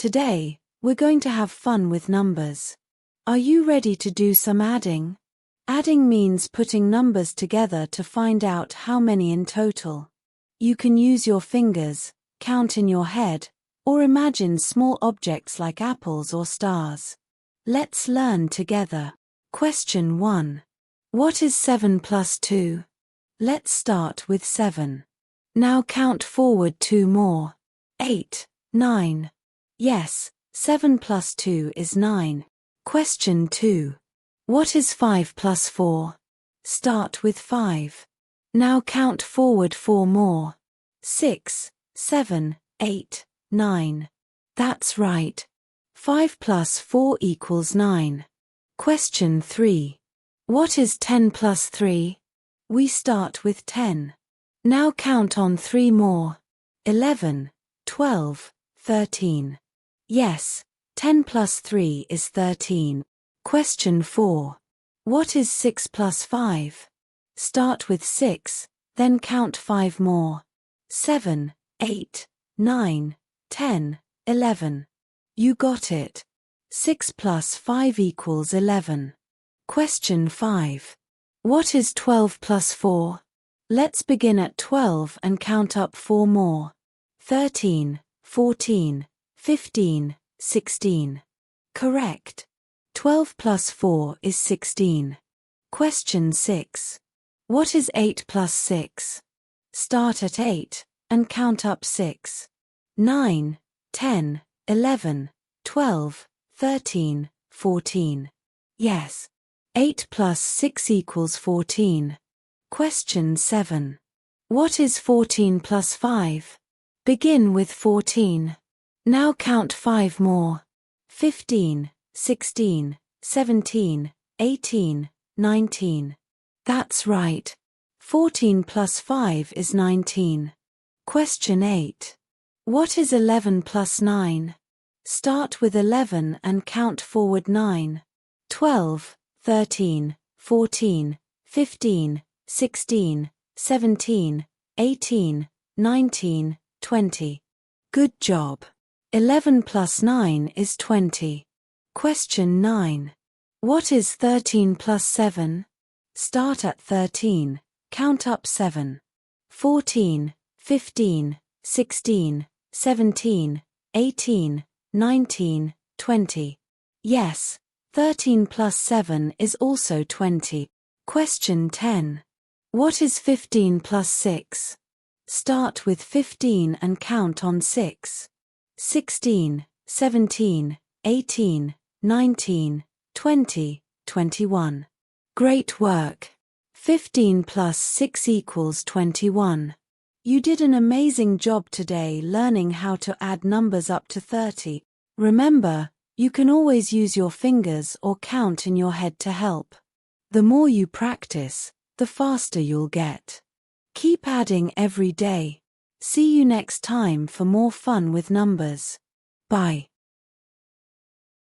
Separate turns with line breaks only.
Today, we're going to have fun with numbers. Are you ready to do some adding? Adding means putting numbers together to find out how many in total. You can use your fingers, count in your head, or imagine small objects like apples or stars. Let's learn together. Question 1. What is 7 plus 2? Let's start with 7. Now count forward 2 more. 8, 9. Yes, 7 plus 2 is 9. Question 2. What is 5 plus 4? Start with 5. Now count forward 4 more. 6, 7, 8, 9. That's right. 5 plus 4 equals 9. Question 3. What is 10 plus 3? We start with 10. Now count on 3 more. 11, 12, 13. Yes, 10 plus 3 is 13. Question 4. What is 6 plus 5? Start with 6, then count 5 more. 7, 8, 9, 10, 11. You got it. 6 plus 5 equals 11. Question 5. What is 12 plus 4? Let's begin at 12 and count up 4 more. 13, 14, 15, 16. Correct. 12 plus 4 is 16. Question 6. What is 8 plus 6? Start at 8 and count up 6. 9, 10, 11, 12, 13, 14. Yes. 8 plus 6 equals 14. Question 7. What is 14 plus 5? Begin with 14. Now count 5 more. 15, 16, 17, 18, 19. That's right. 14 plus 5 is 19. Question 8. What is 11 plus 9? Start with 11 and count forward 9. 12, 13, 14, 15, 16, 17, 18, 19, 20. Good job. 11 plus 9 is 20. Question 9. What is 13 plus 7? Start at 13, count up 7. 14, 15, 16, 17, 18, 19, 20. Yes, 13 plus 7 is also 20. Question 10. What is 15 plus 6? Start with 15 and count on 6. 16, 17, 18, 19, 20, 21. Great work. 15 plus 6 equals 21. You did an amazing job today learning how to add numbers up to 30. Remember, you can always use your fingers or count in your head to help. The more you practice, the faster you'll get. Keep adding every day. See you next time for more fun with numbers. Bye.